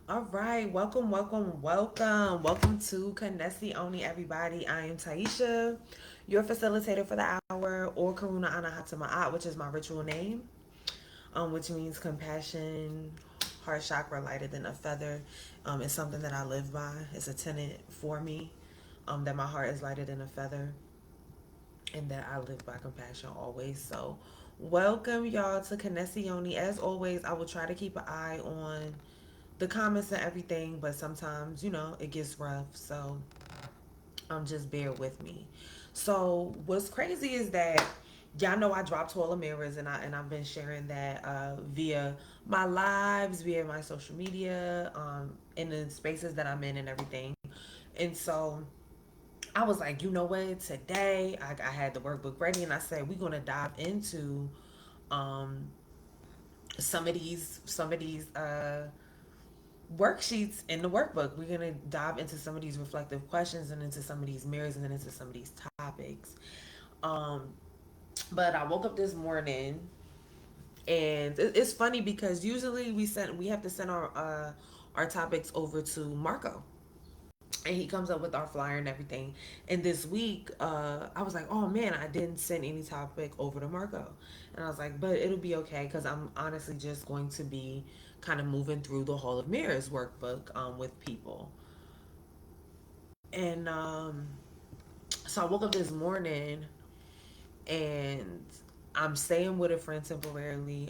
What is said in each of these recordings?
All right, welcome to Connessioni, everybody. I am Taisha, your facilitator for the hour, or Karunā Anahata Maat, which is my ritual name, which means compassion, heart chakra lighter than a feather. It's something that I live by. It's a tenet for me, that my heart is lighter than a feather, and that I live by compassion always. So, welcome y'all to Connessioni. As always, I will try to keep an eye on the comments and everything, but sometimes, it gets rough. So just bear with me. So what's crazy is that y'all know I dropped Toilet Mirrors, and I've been sharing that via my lives, via my social media, in the spaces that I'm in and everything. And so I was like, you know what? Today I had the workbook ready, and I said we're gonna dive into um, some of these worksheets in the workbook. We're going to dive into some of these reflective questions and into some of these mirrors and then into some of these topics. Um, but I woke up this morning, and it's funny because usually we have to send our topics over to Marco, and he comes up with our flyer and everything. And this week, I was like, oh man, I didn't send any topic over to Marco. And I was like, but it'll be okay because I'm honestly just going to be kind of moving through the Hall of Mirrors workbook with people. And so I woke up this morning, and I'm staying with a friend temporarily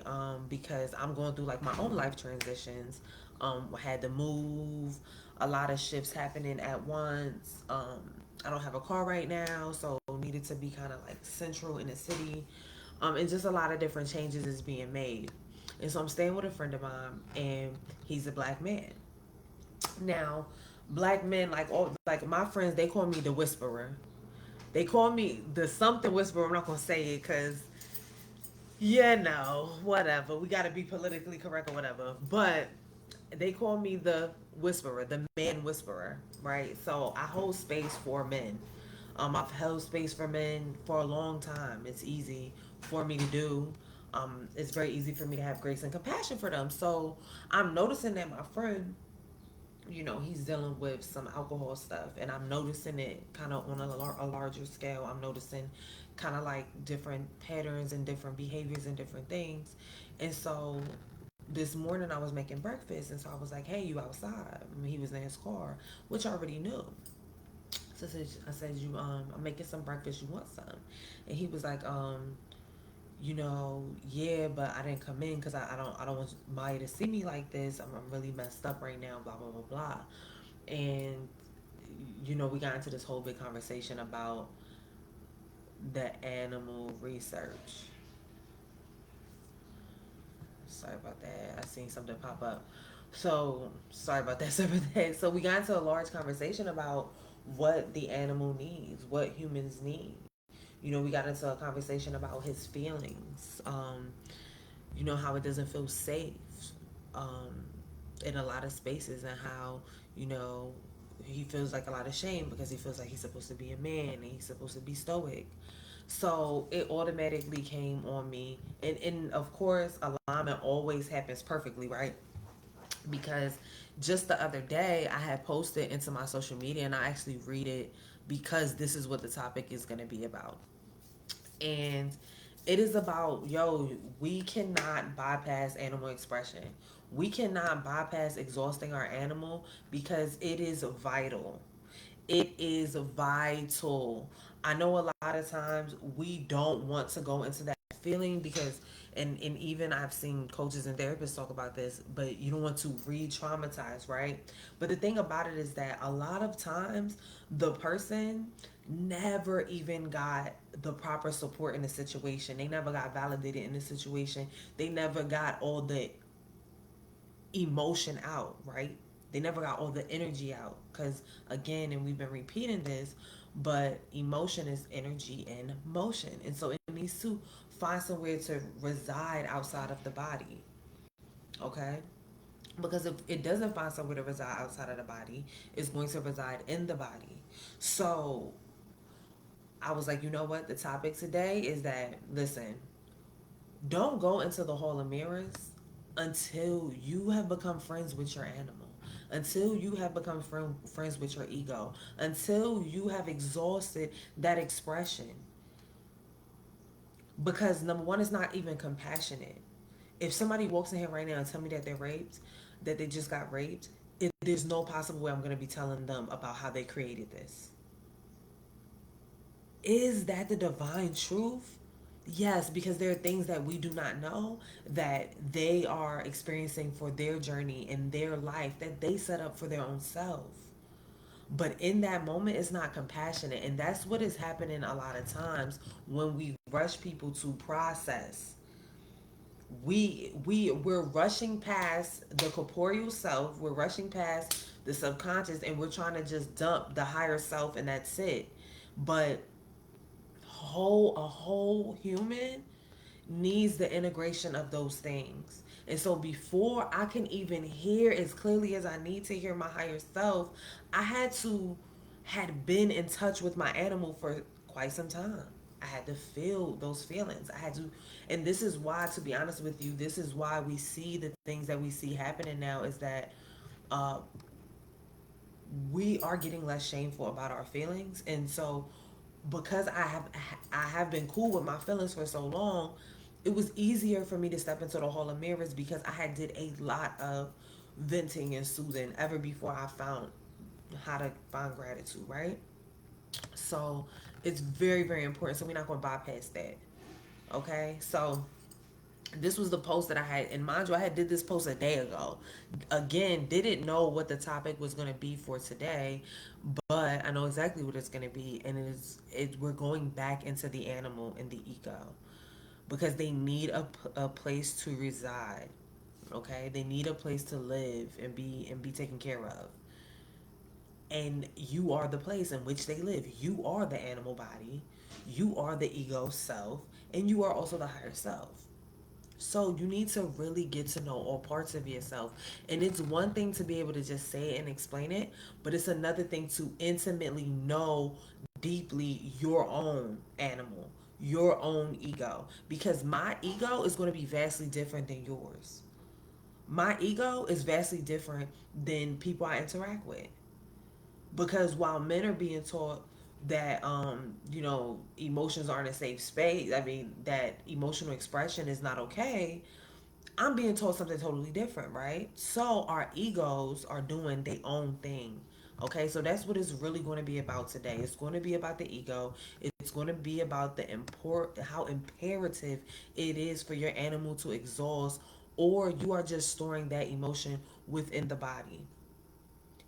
because I'm going through like my own life transitions. I had to move, a lot of shifts happening at once. I don't have a car right now, so needed to be kind of like central in the city. And just a lot of different changes is being made. And so I'm staying with a friend of mine, and he's a black man. Now, black men, like my friends, they call me the whisperer. They call me the something whisperer. I'm not gonna say it because whatever. We gotta be politically correct or whatever. But they call me the whisperer, the man whisperer, right? So I hold space for men. I've held space for men for a long time. It's easy for me to do. It's very easy for me to have grace and compassion for them. So I'm noticing that my friend, he's dealing with some alcohol stuff, and I'm noticing it kind of on a larger scale. I'm noticing kind of like different patterns and different behaviors and different things. And so this morning I was making breakfast, and so I was like, hey, you outside? He was in his car, which I already knew. So I said, I'm making some breakfast, you want some? And he was like, yeah, but I didn't come in because I don't want Maya to see me like this. I'm really messed up right now, blah blah blah blah. And we got into this whole big conversation about the animal research. Sorry about that. I seen something pop up. So sorry about that. Sorry about that. So we got into a large conversation about what the animal needs, what humans need. We got into a conversation about his feelings. How it doesn't feel safe um, in a lot of spaces, and how you know he feels like a lot of shame because he feels like he's supposed to be a man and he's supposed to be stoic. So it automatically came on me, and of course alignment always happens perfectly, right? Because just the other day I had posted into my social media, and I actually read it because this is what the topic is going to be about. And it is about, we cannot bypass animal expression. We cannot bypass exhausting our animal because it is vital. It is vital. I know a lot of times we don't want to go into that feeling because, and even I've seen coaches and therapists talk about this, but you don't want to re-traumatize, right? But the thing about it is that a lot of times the person never even got the proper support in the situation. They never got validated in the situation. They never got all the emotion out, right? They never got all the energy out. Because, again, and we've been repeating this, but emotion is energy in motion. And so it needs to find somewhere to reside outside of the body, okay? Because if it doesn't find somewhere to reside outside of the body, it's going to reside in the body. So I was like, you know what? The topic today is that, listen, don't go into the Hall of Mirrors until you have become friends with your animal. until you have become friends with your ego, until you have exhausted that expression. Because number one, it's not even compassionate. If somebody walks in here right now and tell me that they're raped, that they just got raped, there's no possible way I'm going to be telling them about how they created this. Is that the divine truth? Yes, because there are things that we do not know that they are experiencing for their journey in their life that they set up for their own self. But in that moment, it's not compassionate. And that's what is happening a lot of times when we rush people to process. We're rushing past the corporeal self, we're rushing past the subconscious, and we're trying to just dump the higher self and that's it. But a whole human needs the integration of those things. And so before I can even hear as clearly as I need to hear my higher self, I had been in touch with my animal for quite some time. I had to feel those feelings. I had to, and this is why, to be honest with you, this is why we see the things that we see happening now is that uh, we are getting less shameful about our feelings. And so because I have been cool with my feelings for so long, it was easier for me to step into the hall of mirrors because I had did a lot of venting and soothing ever before I found how to find gratitude, right? So it's very, very important. So we're not going to bypass that. Okay. So this was the post that I had, and mind you, I had did this post a day ago. Again, didn't know what the topic was going to be for today, but I know exactly what it's going to be, and we're going back into the animal and the ego because they need a place to reside. Okay, they need a place to live and be taken care of, and you are the place in which they live. You are the animal body, you are the ego self, and you are also the higher self. So you need to really get to know all parts of yourself. And it's one thing to be able to just say it and explain it, but it's another thing to intimately know deeply your own animal, your own ego. Because my ego is going to be vastly different than yours. My ego is vastly different than people I interact with. Because while men are being taught that emotions aren't a safe space, I mean that emotional expression is not okay, I'm being told something totally different, right? So our egos are doing their own thing. Okay, so that's what it's really going to be about today. It's going to be about the ego. It's going to be about how imperative it is for your animal to exhaust, or you are just storing that emotion within the body.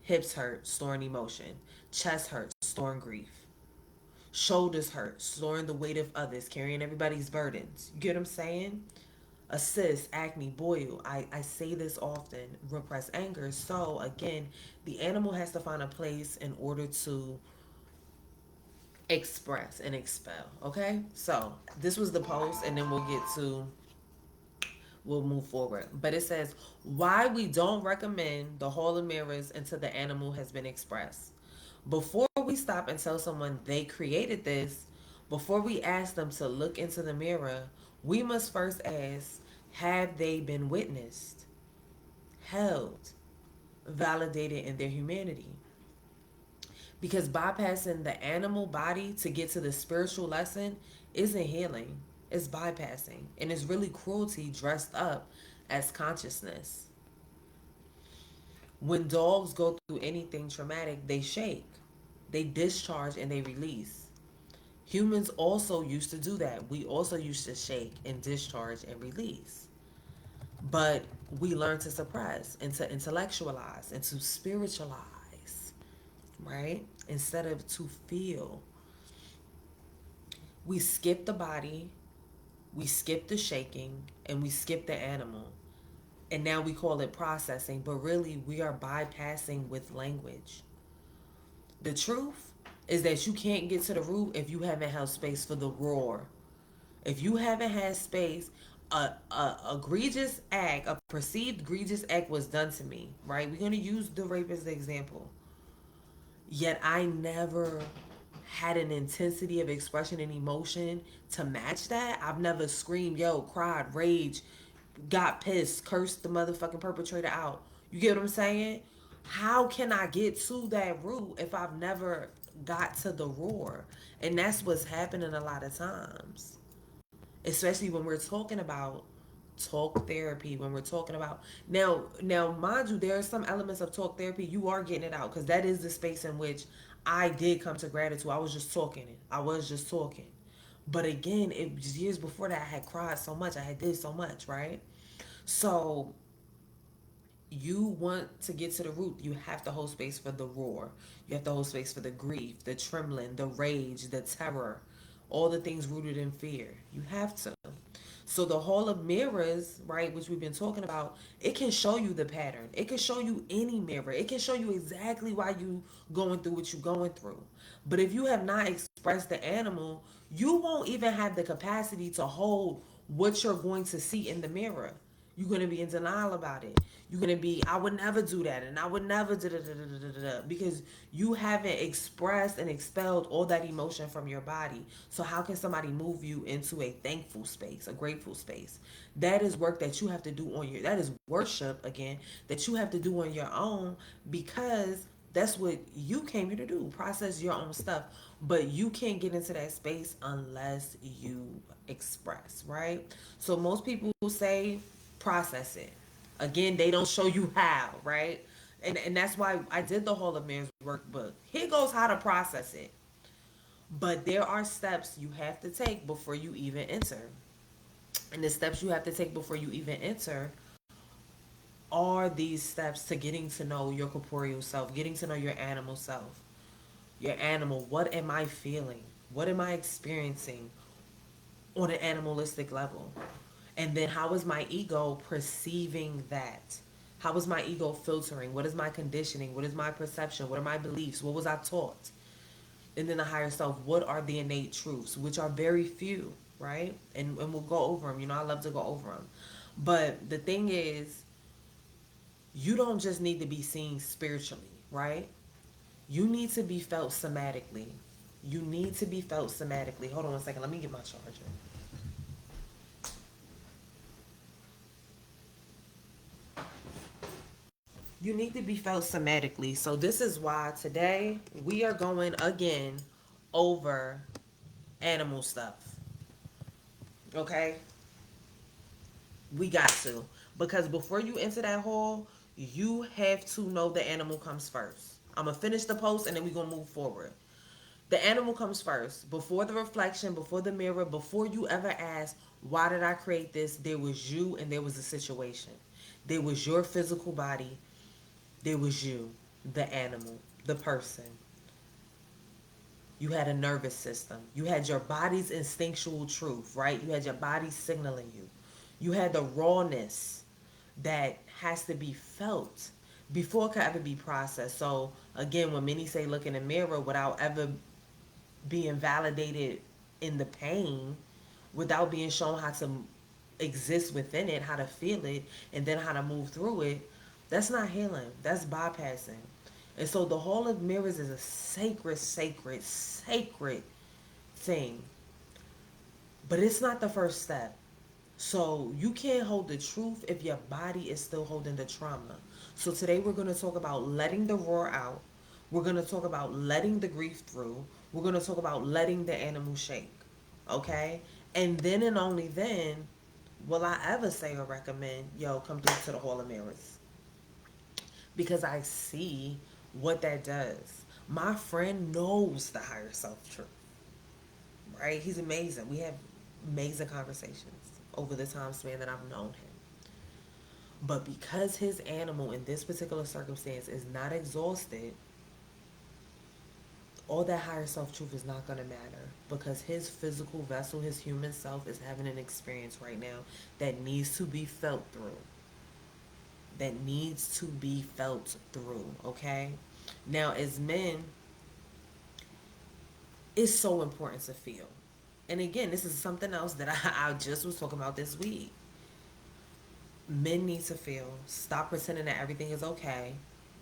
Hips hurt, storing emotion. Chest hurts, storing grief. Shoulders hurt, storing the weight of others, carrying everybody's burdens. You get what I'm saying? A cyst, acne, boil. I say this often, repress anger. So again, the animal has to find a place in order to express and expel. Okay? So this was the post, and then we'll move forward. But it says why we don't recommend the Hall of Mirrors until the animal has been expressed. Before we stop and tell someone they created this, before we ask them to look into the mirror, we must first ask, have they been witnessed, held, validated in their humanity? Because bypassing the animal body to get to the spiritual lesson isn't healing, it's bypassing. And it's really cruelty dressed up as consciousness. When dogs go through anything traumatic, they shake, they discharge, and they release. Humans also used to do that. We also used to shake and discharge and release. But we learn to suppress and to intellectualize and to spiritualize, right? Instead of to feel. We skip the body, we skip the shaking, and we skip the animal. And now we call it processing, but really we are bypassing with language. The truth is that you can't get to the root if you haven't held space for the roar. If you haven't had space, a egregious act, a perceived egregious act was done to me, right? We're gonna use the rape as the example. Yet I never had an intensity of expression and emotion to match that. I've never screamed, yo, cried, rage, got pissed, cursed the motherfucking perpetrator out. You get what I'm saying? How can I get to that root if I've never got to the roar? And that's what's happening a lot of times, especially when we're talking about talk therapy, when we're talking about now mind you, there are some elements of talk therapy you are getting it out, because that is the space in which I did come to gratitude. I was just talking it, I was just talking. But again, it was years before that. I had cried so much, I had did so much, right? So you want to get to the root, you have to hold space for the roar. You have to hold space for the grief, the trembling, the rage, the terror, all the things rooted in fear. You have to. So the Hall of Mirrors, right, which we've been talking about, it can show you the pattern. It can show you any mirror. It can show you exactly why you going through what you're going through. But if you have not expressed the animal, you won't even have the capacity to hold what you're going to see in the mirror. You're gonna be in denial about it. You're gonna be, I would never do that, and I would never da da da da da da da, because you haven't expressed and expelled all that emotion from your body. So how can somebody move you into a thankful space, a grateful space? That is work that you have to do on your. That is worship again that you have to do on your own, because that's what you came here to do, process your own stuff. But you can't get into that space unless you express, right? So most people say process it. Again, they don't show you how, right? And that's why I did the Hall of Mirrors workbook. Here goes how to process it. But there are steps you have to take before you even enter. And the steps you have to take before you even enter are these steps to getting to know your corporeal self, getting to know your animal self. Your animal, what am I feeling? What am I experiencing on an animalistic level? And then how is my ego perceiving that? How is my ego filtering? What is my conditioning? What is my perception? What are my beliefs? What was I taught? And then the higher self, what are the innate truths, which are very few, right? And we'll go over them. You know, I love to go over them. But the thing is, you don't just need to be seen spiritually, right? You need to be felt somatically. You need to be felt somatically. Hold on one second. Let me get my charger. You need to be felt somatically. So this is why today we are going again over animal stuff. Okay? We got to. Because before you enter that hall, you have to know the animal comes first. I'm going to finish the post and then we're going to move forward. The animal comes first. Before the reflection, before the mirror, before you ever ask, why did I create this? There was you and there was a situation. There was your physical body. There was you, the animal, the person. You had a nervous system. You had your body's instinctual truth, right? You had your body signaling you. You had the rawness that has to be felt before it could ever be processed. So again, when many say look in the mirror without ever being validated in the pain, without being shown how to exist within it, how to feel it, and then how to move through it, that's not healing. That's bypassing. And so the Hall of Mirrors is a sacred, sacred, sacred thing. But it's not the first step. So you can't hold the truth if your body is still holding the trauma. So today we're going to talk about letting the roar out. We're going to talk about letting the grief through. We're going to talk about letting the animal shake. Okay? And then and only then will I ever say or recommend, yo, come through to the Hall of Mirrors. Because I see what that does. My friend knows the higher self truth, right? He's amazing. We have amazing conversations over the time span that I've known him. But because his animal in this particular circumstance is not exhausted, all that higher self truth is not going to matter, because his physical vessel, his human self, is having an experience right now that needs to be felt through. That needs to be felt through, okay? Now, as men, it's so important to feel. And again, this is something else that I just was talking about this week. Men need to feel. Stop pretending that everything is okay.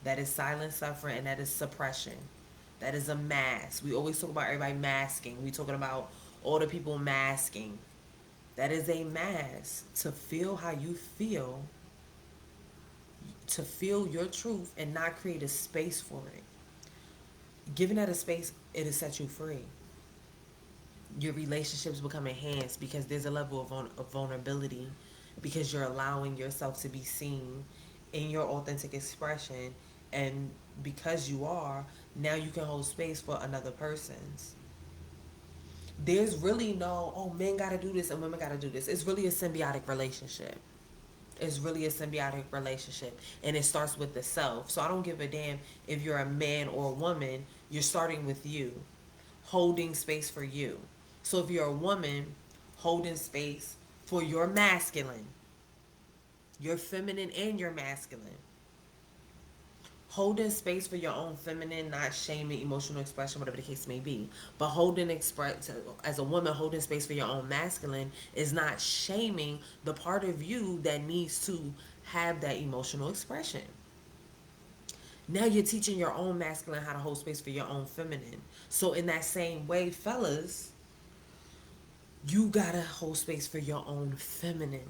That is silent suffering and that is suppression. That is a mask. We always talk about everybody masking. We talking about all the people masking. That is a mask to feel how you feel, to feel your truth and not create a space for it. Giving that a space, it'll set you free. Your relationships become enhanced because there's a level of vulnerability, because you're allowing yourself to be seen in your authentic expression, and because you are, now you can hold space for another person's. There's really no, oh, men gotta do this and women gotta do this. It's really a symbiotic relationship. It's really a symbiotic relationship, and it starts with the self. So I don't give a damn if you're a man or a woman. You're starting with you, holding space for you. So if you're a woman, holding space for your masculine, your feminine and your masculine, holding space for your own feminine, not shaming emotional expression, whatever the case may be, but holding express as a woman, holding space for your own masculine is not shaming the part of you that needs to have that emotional expression. Now you're teaching your own masculine how to hold space for your own feminine. So in that same way, fellas, you gotta hold space for your own feminine.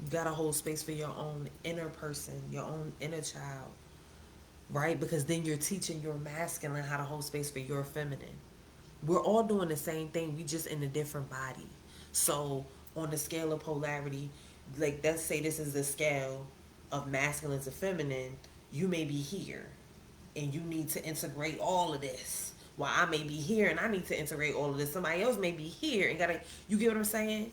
You gotta hold space for your own inner person, your own inner child, right? Because then you're teaching your masculine how to hold space for your feminine. We're all doing the same thing, we just in a different body. So on the scale of polarity, like let's say this is the scale of masculine to feminine, you may be here and you need to integrate all of this. While I may be here and I need to integrate all of this. Somebody else may be here and gotta, you get what I'm saying?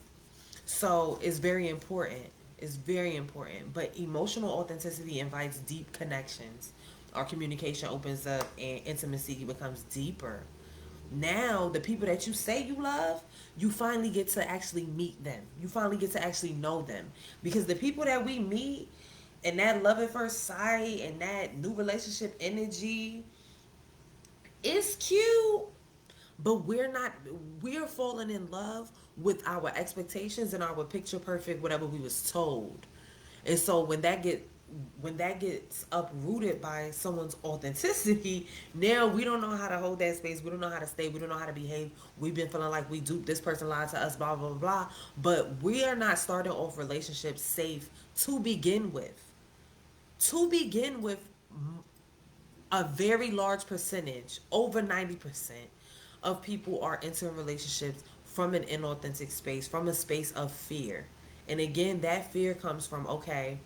So it's very important. It's very important. But emotional authenticity invites deep connections. Our communication opens up and intimacy becomes deeper. Now, the people that you say you love, you finally get to actually meet them. You finally get to actually know them. Because the people that we meet and that love at first sight and that new relationship energy, it's cute, but we're falling in love with our expectations and our picture perfect whatever we was told. And so when that gets uprooted by someone's authenticity, now we don't know how to hold that space, we don't know how to stay, we don't know how to behave. We've been feeling like we duped, this person lied to us, blah blah blah blah. But we are not starting off relationships safe to begin with. To begin with, a very large percentage, over 90% of people are entering relationships from an inauthentic space, from a space of fear. And again, that fear comes from, okay,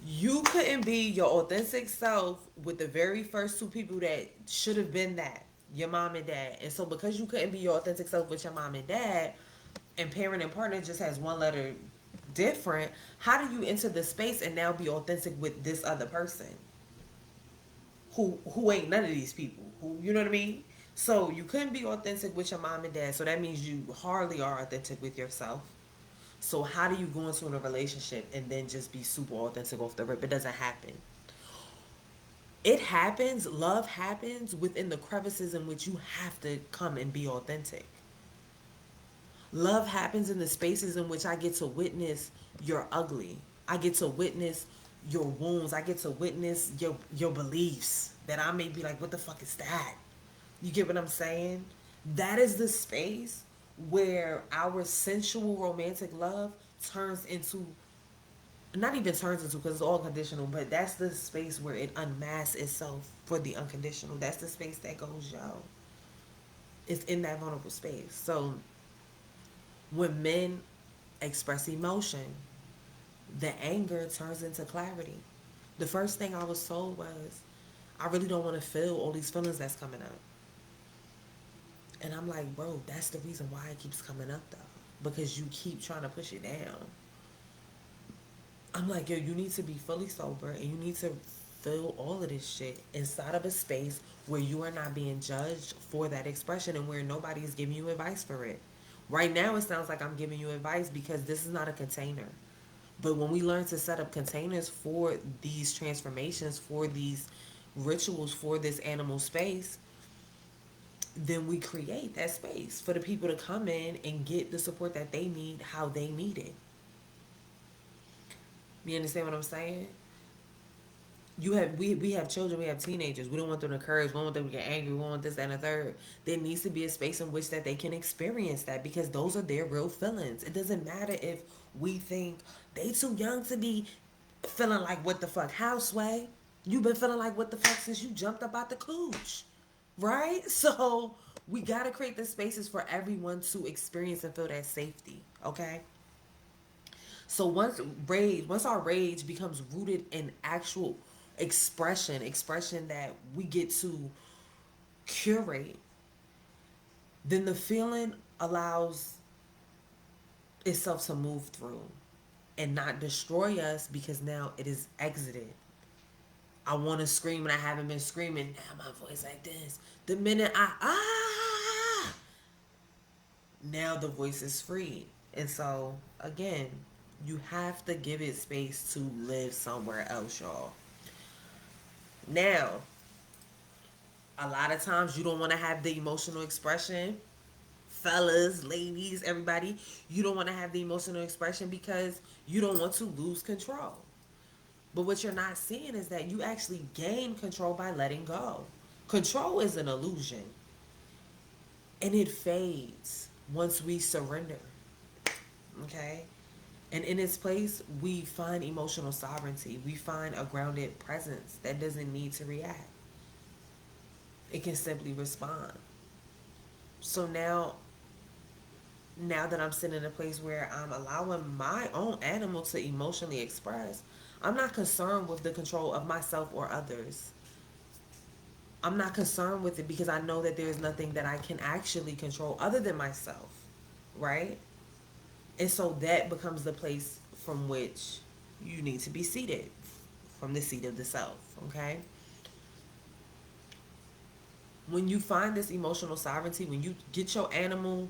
you couldn't be your authentic self with the very first two people that should have been that, your mom and dad. And so because you couldn't be your authentic self with your mom and dad, and parent and partner just has one letter different, how do you enter the space and now be authentic with this other person who ain't none of these people, who, you know what I mean? So you couldn't be authentic with your mom and dad, so that means you hardly are authentic with yourself. So how do you go into a relationship and then just be super authentic off the rip? It doesn't happen. It happens, love happens within the crevices in which you have to come and be authentic. Love happens in the spaces in which I get to witness your ugly. I get to witness your wounds. I get to witness your beliefs that I may be like, what the fuck is that? You get what I'm saying? That is the space where our sensual romantic love turns into, not even turns into because it's all conditional, but that's the space where it unmasks itself for the unconditional. That's the space that goes, yo. It's in that vulnerable space. So when men express emotion, the anger turns into clarity. The first thing I was told was, I really don't want to feel all these feelings that's coming up. And I'm like, bro, that's the reason why it keeps coming up though. Because you keep trying to push it down. I'm like, yo, you need to be fully sober and you need to feel all of this shit inside of a space where you are not being judged for that expression and where nobody is giving you advice for it. Right now, it sounds like I'm giving you advice because this is not a container. But when we learn to set up containers for these transformations, for these rituals, for this animal space, then we create that space for the people to come in and get the support that they need, how they need it. You understand what I'm saying? We have children, we have teenagers. We don't want them to curse. We don't want them to get angry. We want this, that, and the third. There needs to be a space in which that they can experience that because those are their real feelings. It doesn't matter if we think they too young to be. feeling like what the fuck, houseway. You've been feeling like what the fuck since you jumped up out the cooch, right? So we gotta create the spaces for everyone to experience and feel that safety. Okay. So once our rage becomes rooted in actual expression that we get to curate, then the feeling allows itself to move through and not destroy us because now it is exited. I want to scream and I haven't been screaming. Now my voice like this. The minute now the voice is free. And so again, you have to give it space to live somewhere else, y'all. Now, a lot of times you don't want to have the emotional expression. Fellas, ladies, everybody, you don't want to have the emotional expression because you don't want to lose control. But what you're not seeing is that you actually gain control by letting go. Control is an illusion and it fades once we surrender. Okay? And in its place, we find emotional sovereignty. We find a grounded presence that doesn't need to react, it can simply respond. So now that I'm sitting in a place where I'm allowing my own animal to emotionally express, I'm not concerned with the control of myself or others. I'm not concerned with it because I know that there's nothing that I can actually control other than myself, right? And so that becomes the place from which you need to be seated, from the seat of the self, okay? When you find this emotional sovereignty, when you get your animal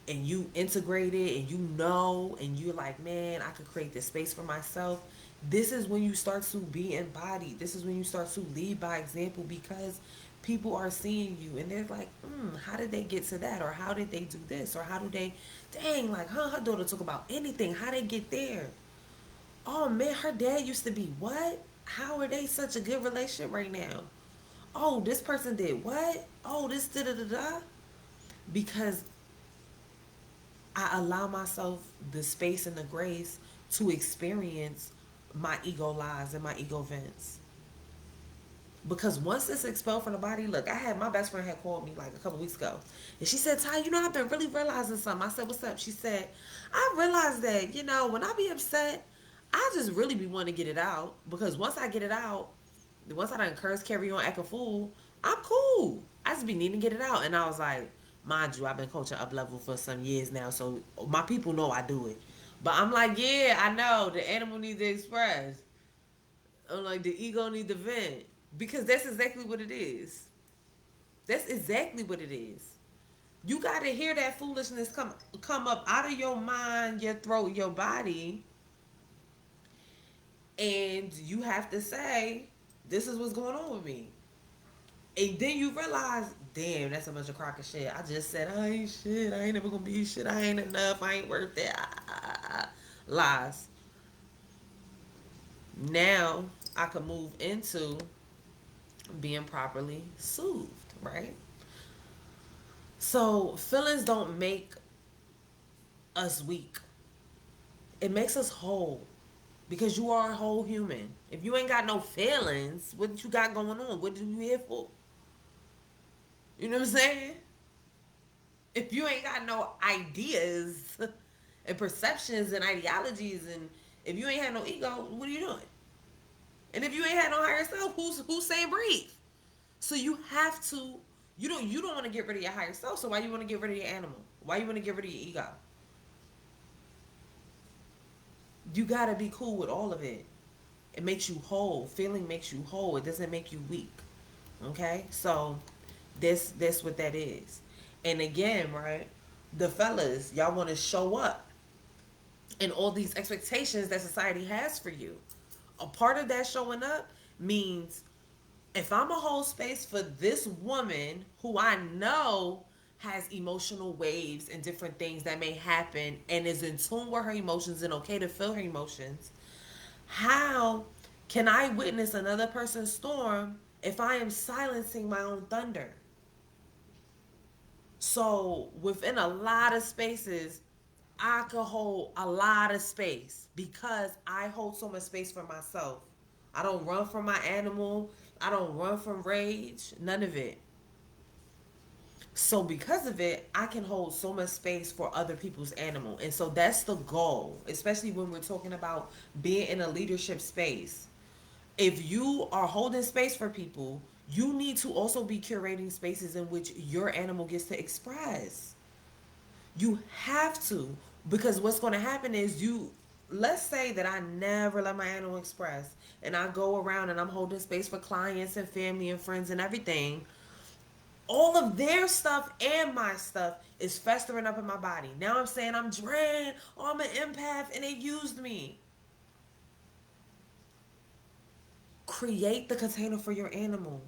and you integrate it and you know and you're like, man, I could create this space for myself, this is when you start to be embodied. This is when you start to lead by example because people are seeing you and they're like, how did they get to that? Or how did they do this? Or how do they, dang, like, her daughter talk about anything. How they get there? Oh man, her dad used to be what? How are they such a good relationship right now? Oh, this person did what? Oh, this da da da da. Because I allow myself the space and the grace to experience my ego lies and my ego vents. Because once it's expelled from the body, look, I had my best friend had called me like a couple weeks ago. And she said, Ty, I've been really realizing something. I said, what's up? She said, I realized that, when I be upset, I just really be wanting to get it out. Because once I get it out, once I done curse, carry on, act a fool, I'm cool. I just be needing to get it out. And I was like, mind you, I've been coaching up level for some years now, so my people know I do it. But I'm like, yeah, I know the animal needs to express. I'm like, the ego needs to vent because that's exactly what it is. That's exactly what it is. You got to hear that foolishness come up out of your mind, your throat, your body, and you have to say, "This is what's going on with me." And then you realize, damn, that's a bunch of crock of shit. I just said I ain't shit. I ain't never gonna be shit. I ain't enough. I ain't worth it. Lies. Now I can move into being properly soothed, right? So feelings don't make us weak. It makes us whole. Because you are a whole human. If you ain't got no feelings, what you got going on? What are you here for? You know what I'm saying? If you ain't got no ideas and perceptions and ideologies, and if you ain't had no ego, what are you doing? And if you ain't had no higher self, who's saying breathe? So you have to. You don't want to get rid of your higher self. So why you want to get rid of your animal? Why you want to get rid of your ego? You gotta be cool with all of it. It makes you whole. Feeling makes you whole. It doesn't make you weak. Okay, so that's what that is. And again, right, the fellas, y'all want to show up and all these expectations that society has for you. A part of that showing up means if I'm a whole space for this woman who I know has emotional waves and different things that may happen and is in tune with her emotions and okay to feel her emotions, how can I witness another person's storm if I am silencing my own thunder? So within a lot of spaces, I could hold a lot of space because I hold so much space for myself. I don't run from my animal. I don't run from rage. None of it. So because of it, I can hold so much space for other people's animal. And so that's the goal, especially when we're talking about being in a leadership space. If you are holding space for people, you need to also be curating spaces in which your animal gets to express. You have to, because what's going to happen is let's say that I never let my animal express and I go around and I'm holding space for clients and family and friends and everything. All of their stuff and my stuff is festering up in my body. Now I'm saying I'm drained, oh, I'm an empath, and they used me. Create the container for your animal.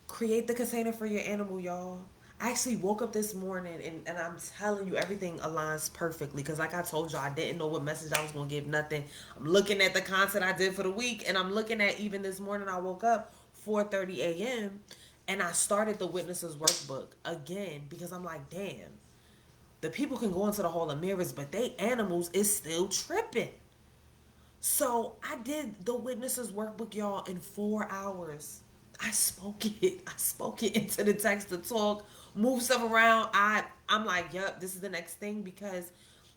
Create the container for your animal, y'all. I actually woke up this morning and I'm telling you, everything aligns perfectly. Because, like I told you, I didn't know what message I was going to give, nothing. I'm looking at the content I did for the week, and I'm looking at even this morning, I woke up 4:30 a.m. and I started the Witnesses Workbook again because I'm like, damn, the people can go into the Hall of Mirrors, but they animals is still tripping. So I did the Witnesses Workbook, y'all, in 4 hours. I spoke it. I spoke it into the text to talk, move stuff around. I'm like, yep, this is the next thing because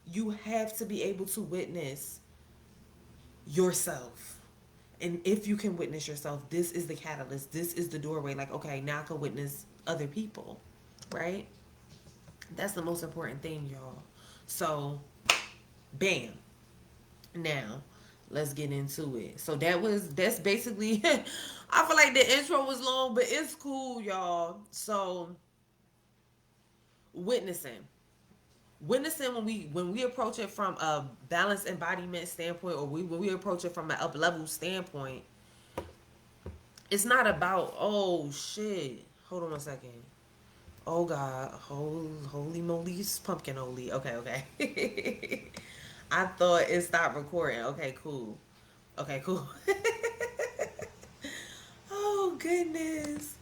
you have to be able to witness yourself. And if you can witness yourself, this is the catalyst. This is the doorway. Like, okay, now I can witness other people. Right? That's the most important thing, y'all. So, bam. Now, let's get into it. So that's basically I feel like the intro was long, but it's cool, y'all. So, witnessing. Witnessing, when we approach it from a balanced embodiment standpoint, or when we approach it from an up level standpoint, it's not about, oh shit. Hold on a second. Oh God, holy moly, pumpkin holy. Okay, okay. I thought it stopped recording. Okay, cool. Okay, cool. Oh goodness.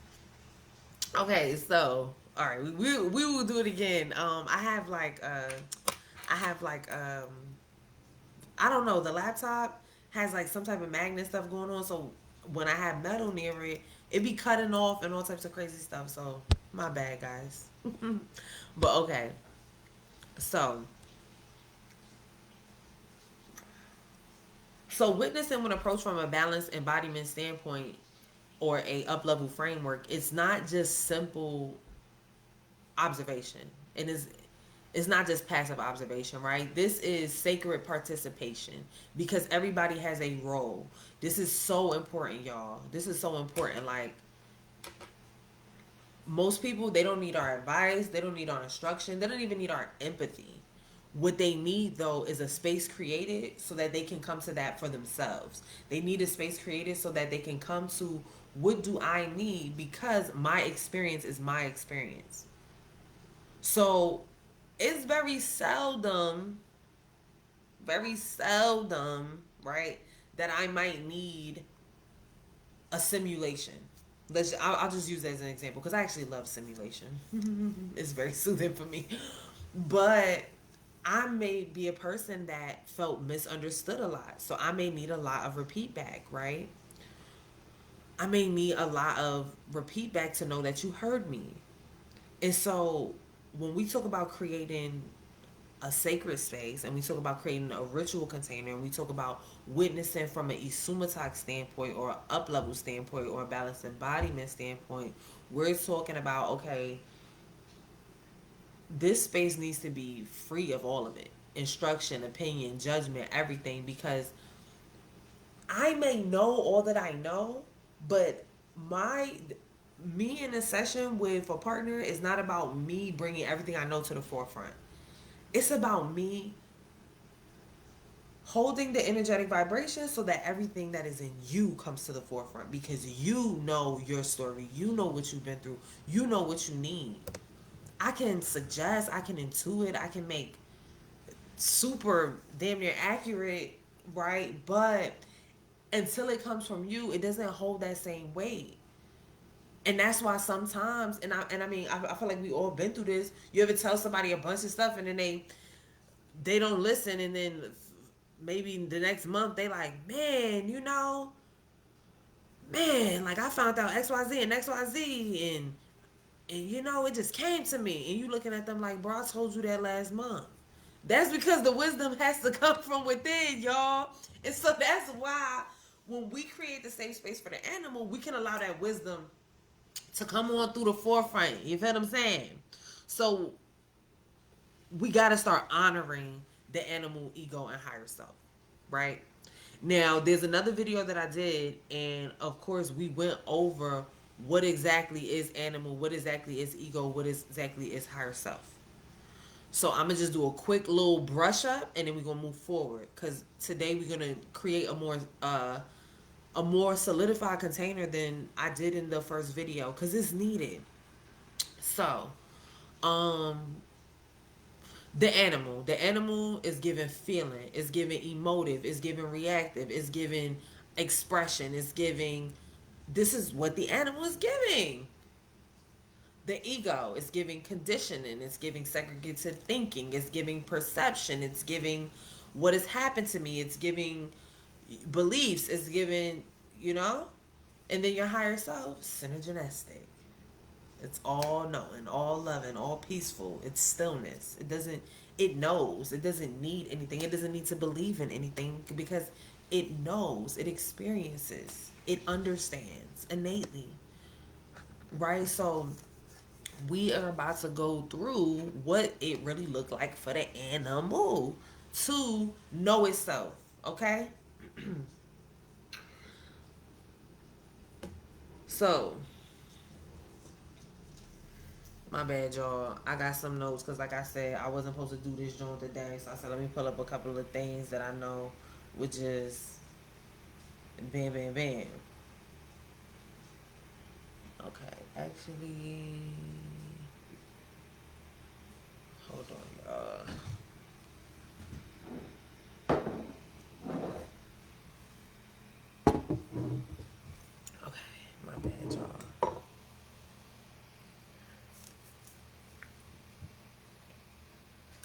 Okay, so all right, we will do it again. I have like I don't know, the laptop has like some type of magnet stuff going on, so when I have metal near it, it be cutting off and all types of crazy stuff. So my bad, guys. But okay, so witnessing when approached from a balanced embodiment standpoint or a up level framework, it's not just simple observation. It's not just passive observation, right? This is sacred participation because everybody has a role. This is so important, y'all. This is so important. Like, most people, they don't need our advice, they don't need our instruction, they don't even need our empathy. What they need, though, is a space created so that they can come to that for themselves. They need a space created so that they can come to, what do I need, because my experience is my experience. So it's very seldom, right, that I might need a simulation. I'll just use that as an example because I actually love simulation. It's very soothing for me. But I may be a person that felt misunderstood a lot. So I may need a lot of repeat back, right? I may need a lot of repeat back to know that you heard me. And so when we talk about creating a sacred space and we talk about creating a ritual container and we talk about witnessing from an Isumataq standpoint or an up level standpoint or a balanced embodiment standpoint, we're talking about, okay, this space needs to be free of all of it: instruction, opinion, judgment, everything. Because I may know all that I know, but my me in a session with a partner is not about me bringing everything I know to the forefront. It's about me holding the energetic vibration so that everything that is in you comes to the forefront, because you know your story, you know what you've been through, you know what you need. I can suggest, I can intuit, I can make super damn near accurate, right? But until it comes from you, it doesn't hold that same weight. And that's why sometimes, and I mean, I feel like we all been through this. You ever tell somebody a bunch of stuff and then they don't listen, and then maybe the next month they like, man, man, like I found out XYZ and XYZ, and it just came to me, and you looking at them like, bro, I told you that last month. That's because the wisdom has to come from within, y'all. And so that's why when we create the safe space for the animal, we can allow that wisdom to come on through the forefront. You feel what I'm saying? So we got to start honoring the animal ego and higher self, right? Now, there's another video that I did, and of course, we went over what exactly is animal, what exactly is ego, what exactly is higher self. So I'm gonna just do a quick little brush up, and then we're gonna move forward. Cause today we're gonna create a more solidified container than I did in the first video, cause it's needed. So, um, the animal is giving feeling, it's giving emotive, it's giving reactive, it's giving expression, it's giving. This is what the animal is giving. The ego is giving conditioning, it's giving segregated thinking, it's giving perception, it's giving what has happened to me, it's giving beliefs, it's giving, you know. And then your higher self, synergistic. It's all knowing, all loving, all peaceful. It's stillness. It knows. It doesn't need anything. It doesn't need to believe in anything because it knows, it experiences, it understands innately. Right? So we are about to go through what it really looked like for the animal to know itself. Okay? So, my bad, y'all. I got some notes because, like I said, I wasn't supposed to do this joint today. So I said, let me pull up a couple of things that I know, which is bam, bam, bam. Okay, actually, hold on, y'all. Okay, my bad, y'all.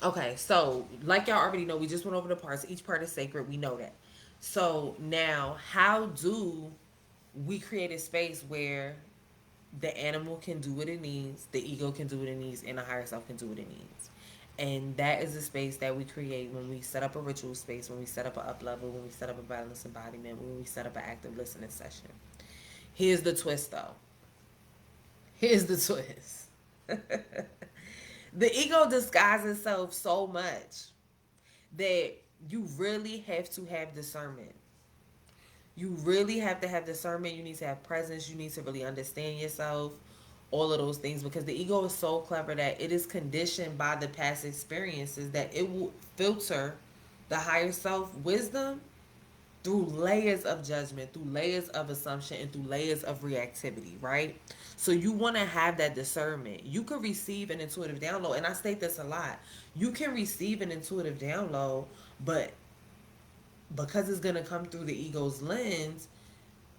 Okay, so like y'all already know, we just went over the parts. Each part is sacred. We know that. So now, how do we create a space where the animal can do what it needs, the ego can do what it needs, and the higher self can do what it needs? And that is a space that we create when we set up a ritual space, when we set up an up level, when we set up a balanced embodiment, when we set up an active listening session. Here's the twist, though. Here's the twist. The ego disguises itself so much that you really have to have discernment. You really have to have discernment. You need to have presence. You need to really understand yourself. All of those things, because the ego is so clever that it is conditioned by the past experiences that it will filter the higher self wisdom through layers of judgment, through layers of assumption, and through layers of reactivity, right? So you want to have that discernment. You can receive an intuitive download, and I state this a lot. You can receive an intuitive download, but because it's going to come through the ego's lens,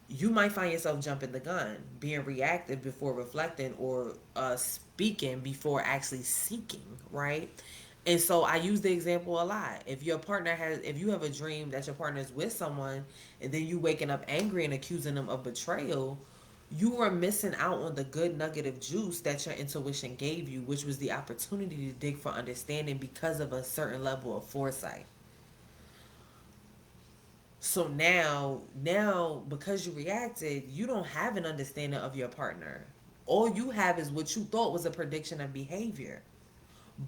you might find yourself jumping the gun, being reactive before reflecting, or speaking before actually seeking, right? And so I use the example a lot. If you have a dream that your partner is with someone, and then you waking up angry and accusing them of betrayal, you are missing out on the good nugget of juice that your intuition gave you, which was the opportunity to dig for understanding because of a certain level of foresight. So now because you reacted, you don't have an understanding of your partner. All you have is what you thought was a prediction of behavior.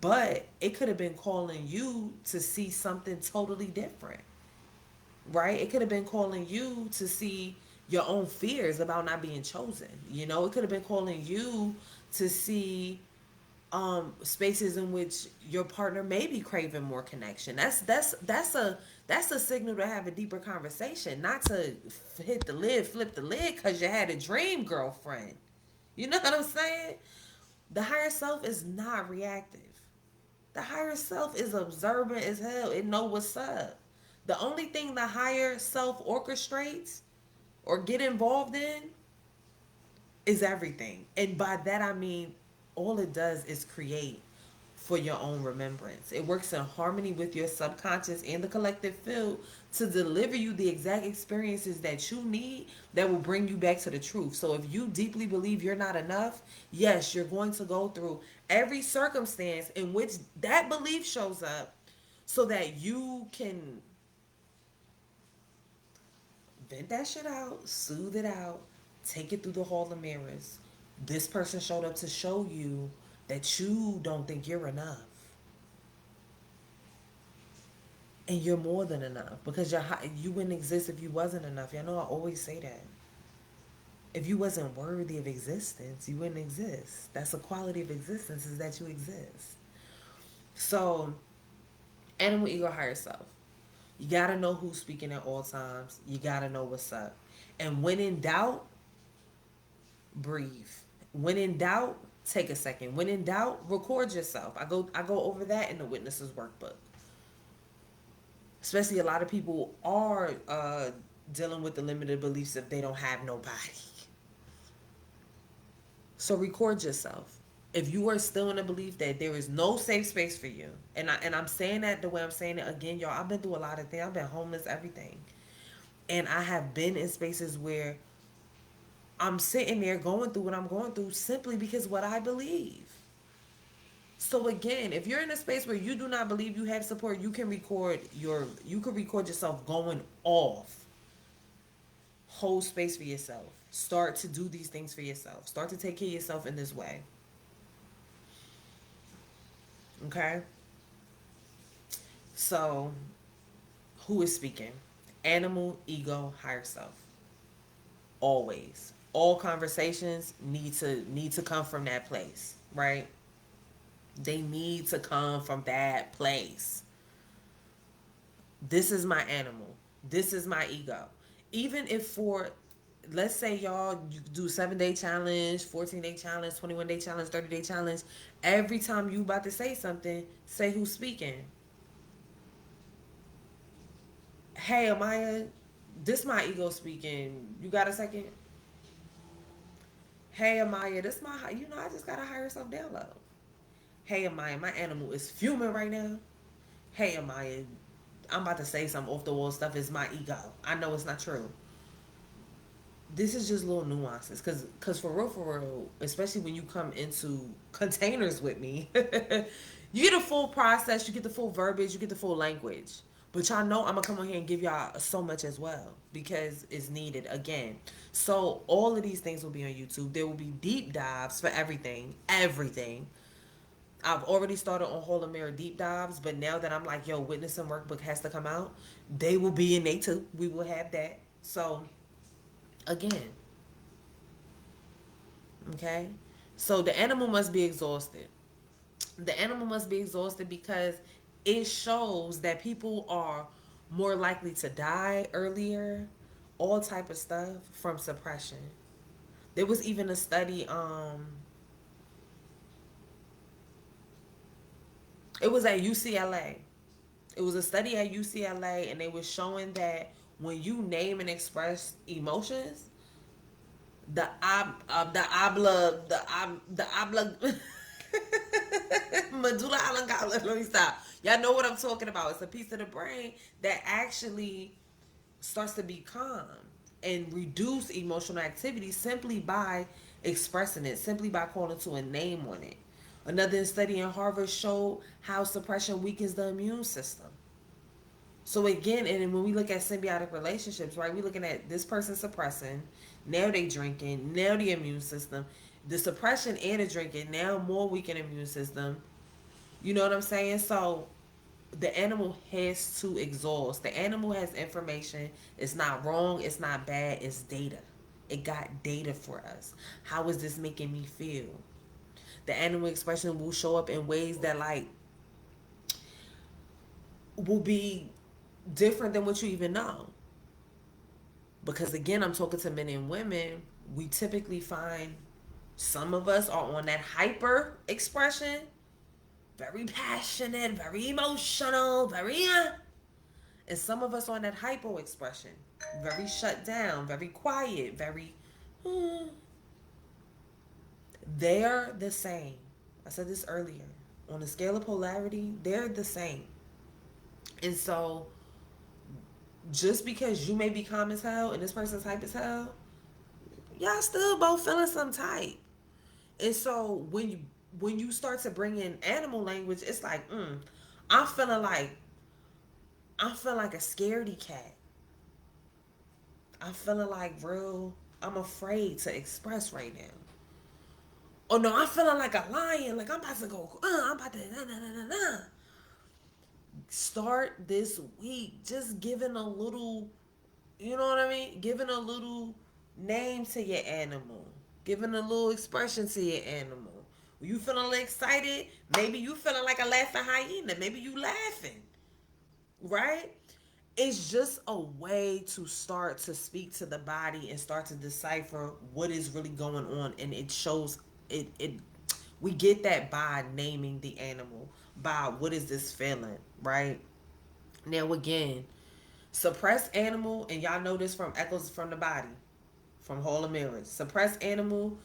But it could have been calling you to see something totally different. Right? It could have been calling you to see your own fears about not being chosen. It could have been calling you to see spaces in which your partner may be craving more connection. That's a signal to have a deeper conversation, not to flip the lid because you had a dream, girlfriend. You know what I'm saying? The higher self is not reactive. The higher self is observant as hell. It know what's up. The only thing the higher self orchestrates or get involved in is everything. And by that I mean all it does is create for your own remembrance. It works in harmony with your subconscious and the collective field to deliver you the exact experiences that you need that will bring you back to the truth. So if you deeply believe you're not enough, yes, you're going to go through every circumstance in which that belief shows up so that you can vent that shit out, soothe it out, take it through the hall of mirrors. This person showed up to show you that you don't think you're enough. And you're more than enough because you wouldn't exist if you wasn't enough. Y'all know I always say that. If you wasn't worthy of existence, you wouldn't exist. That's a quality of existence, is that you exist. So, animal ego, higher self. You gotta know who's speaking at all times. You gotta know what's up. And when in doubt, breathe. When in doubt, take a second. When in doubt, record yourself. I go over that in the witnesses workbook. Especially a lot of people are dealing with the limited beliefs if they don't have nobody. So record yourself. If you are still in the belief that there is no safe space for you, and I'm saying that the way I'm saying it again, y'all, I've been through a lot of things. I've been homeless, everything. And I have been in spaces where I'm sitting there going through what I'm going through simply because what I believe. So again, if you're in a space where you do not believe you have support, you can record yourself going off. Hold space for yourself. Start to do these things for yourself. Start to take care of yourself in this way. Okay? So, who is speaking? Animal, ego, higher self. Always. All conversations need to come from that place, right? They need to come from that place. This is my animal. This is my ego. Even if for, let's say y'all you do 7-day challenge, 14-day challenge, 21-day challenge, 30-day challenge. Every time you about to say something, say who's speaking. Hey, Amaya, this my ego speaking. You got a second? Hey, Amaya, this my, I just got to hire yourself down low. Hey, Amaya, my animal is fuming right now. Hey, Amaya, I'm about to say some off the wall stuff. Is my ego. I know it's not true. This is just little nuances, cause for real, especially when you come into containers with me, you get a full process, you get the full verbiage, you get the full language. But y'all know I'm gonna come on here and give y'all so much as well because it's needed again. So all of these things will be on YouTube. There will be deep dives for everything, everything. I've already started on Hall of Mirror deep dives, but now that I'm like, yo, witness and workbook has to come out, they will be in they too. We will have that. So again, okay? So the animal must be exhausted. The animal must be exhausted because it shows that people are more likely to die earlier, all type of stuff from suppression. There was even a study, it was at UCLA. It was a study at UCLA, and they were showing that when you name and express emotions, the medulla oblongata. Let me stop. Y'all know what I'm talking about. It's a piece of the brain that actually starts to be calm and reduce emotional activity simply by expressing it, simply by calling to a name on it. Another study in Harvard showed how suppression weakens the immune system. So again, and when we look at symbiotic relationships, right, we're looking at this person suppressing, now they drinking, now the immune system, the suppression and the drinking, now more weakened immune system. You know what I'm saying? So the animal has to exhaust. The animal has information. It's not wrong. It's not bad. It's data. It got data for us. How is this making me feel? The animal expression will show up in ways that like will be different than what you even know. Because again, I'm talking to men and women. We typically find some of us are on that hyper expression, very passionate, very emotional, very and some of us on that hypo expression, very shut down, very quiet, very They're the same. I said this earlier. On the scale of polarity, they're the same. And so, just because you may be calm as hell and this person's hype as hell, y'all still both feeling some type. And so when you start to bring in animal language, it's like, I'm feeling like I'm feeling like a scaredy cat. I'm feeling like real. I'm afraid to express right now. Oh no, I'm feeling like a lion. Like I'm about to go. I'm about to. Nah, nah, nah, nah, nah. Start this week just giving a little. You know what I mean? Giving a little name to your animal. Giving a little expression to your animal. You feeling excited? Maybe you feeling like a laughing hyena. Maybe you laughing, right? It's just a way to start to speak to the body and start to decipher what is really going on, and it shows it we get that by naming the animal, by what is this feeling, right? Now again, suppressed animal, and y'all know this from Echoes from the Body, from Hall of Mirrors. Suppressed animal,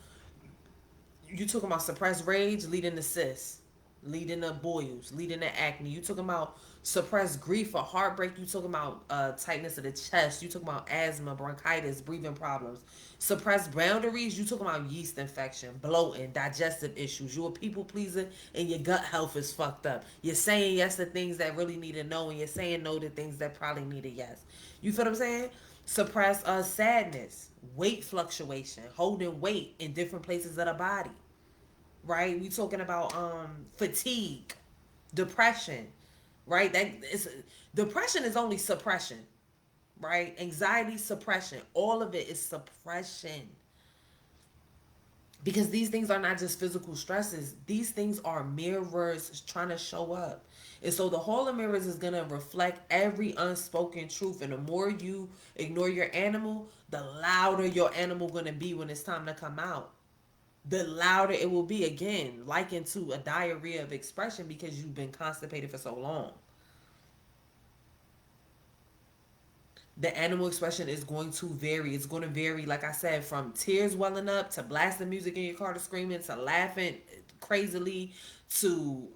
you talking about suppressed rage leading to cysts, leading to boils, leading to acne. You talking about suppressed grief or heartbreak. You talking about tightness of the chest. You talking about asthma, bronchitis, breathing problems. Suppressed boundaries. You talking about yeast infection, bloating, digestive issues. You a people pleaser and your gut health is fucked up. You're saying yes to things that really need a no, and you're saying no to things that probably need a yes. You feel what I'm saying? Suppress sadness, weight fluctuation, holding weight in different places of the body, right? We talking about fatigue, depression, right? That is, depression is only suppression, right? Anxiety, suppression, all of it is suppression, because these things are not just physical stresses. These things are mirrors trying to show up. And so the Hall of Mirrors is going to reflect every unspoken truth. And the more you ignore your animal, the louder your animal going to be when it's time to come out. The louder it will be, again, likened to a diarrhea of expression, because you've been constipated for so long. The animal expression is going to vary. It's going to vary, like I said, from tears welling up to blasting music in your car to screaming to laughing crazily to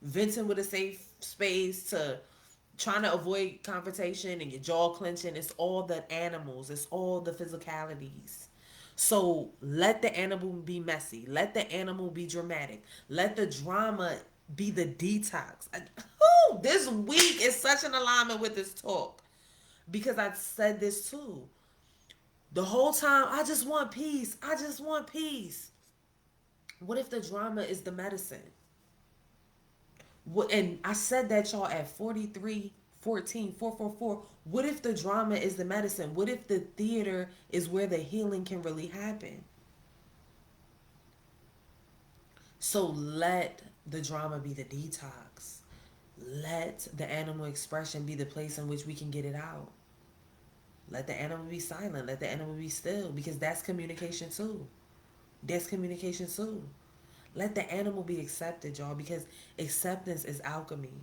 venting with a safe space to trying to avoid confrontation and your jaw clenching. It's all the animals. It's all the physicalities. So let the animal be messy. Let the animal be dramatic. Let the drama be the detox. This week is such an alignment with this talk, because I said this too. The whole time, I just want peace. I just want peace. What if the drama is the medicine? And I said that, y'all, at 43, 14, 444. What if the drama is the medicine? What if the theater is where the healing can really happen? So let the drama be the detox. Let the animal expression be the place in which we can get it out. Let the animal be silent. Let the animal be still, because that's communication too. That's communication too. Let the animal be accepted, y'all, because acceptance is alchemy.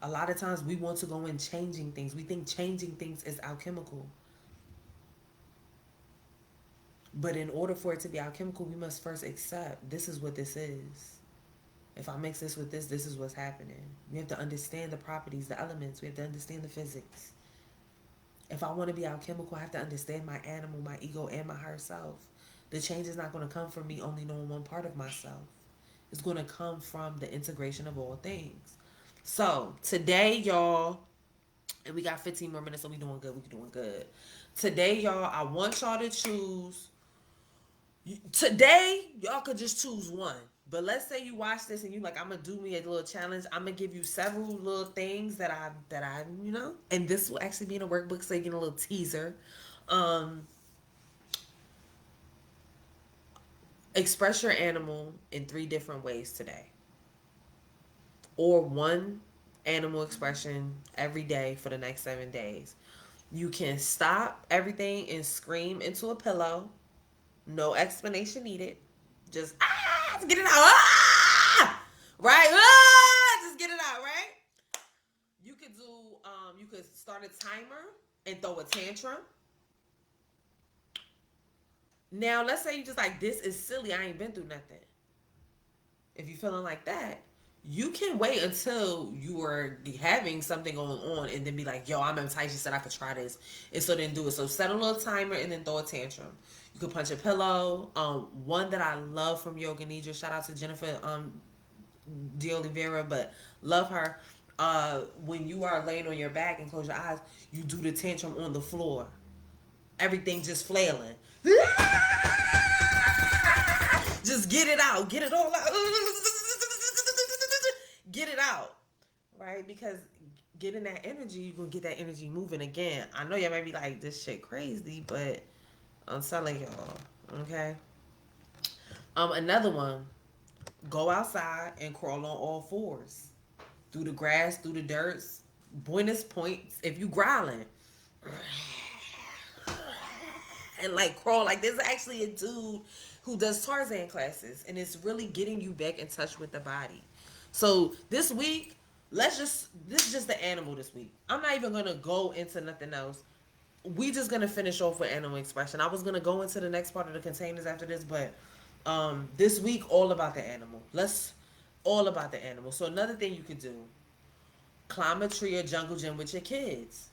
A lot of times we want to go in changing things. We think changing things is alchemical. But in order for it to be alchemical, we must first accept this is what this is. If I mix this with this, this is what's happening. We have to understand the properties, the elements. We have to understand the physics. If I want to be alchemical, I have to understand my animal, my ego, and my higher self. The change is not going to come from me only knowing one part of myself. It's going to come from the integration of all things. So today, y'all, and we got 15 more minutes, so we doing good. We doing good. Today, y'all, I want y'all to choose. Today, y'all could just choose one. But let's say you watch this and you like, I'm gonna do me a little challenge. I'm gonna give you several little things that I and this will actually be in a workbook, so you get a little teaser. Um, Express your animal in 3 different ways today, or one animal expression every day for the next 7 days. You can stop everything and scream into a pillow. No explanation needed. Just get it out. Right? Just get it out, right? You could do you could start a timer and throw a tantrum. Now, let's say you just like, this is silly. I ain't been through nothing. If you're feeling like that, you can wait until you are having something going on and then be like, yo, I'm enticed. She said I could try this. And so then do it. So set a little timer and then throw a tantrum. You could punch a pillow. One that I love from Yoga Nidra, shout out to Jennifer De Oliveira, but love her. When you are laying on your back and close your eyes, you do the tantrum on the floor. Everything just flailing. Just get it out. Get it all out. Get it out. Right? Because getting that energy, you're going to get that energy moving again. I know y'all may be like, this shit crazy, but I'm telling y'all. Okay? Another one. Go outside and crawl on all fours. Through the grass, through the dirt. Bonus points if you growling. And like crawl. Like there's actually a dude who does Tarzan classes, and it's really getting you back in touch with the body. So this week, this is just the animal this week. I'm not even gonna go into nothing else. We just gonna finish off with animal expression. I was gonna go into the next part of the containers after this, but this week all about the animal. Let's all about the animal. So another thing you could do, climb a tree or jungle gym with your kids.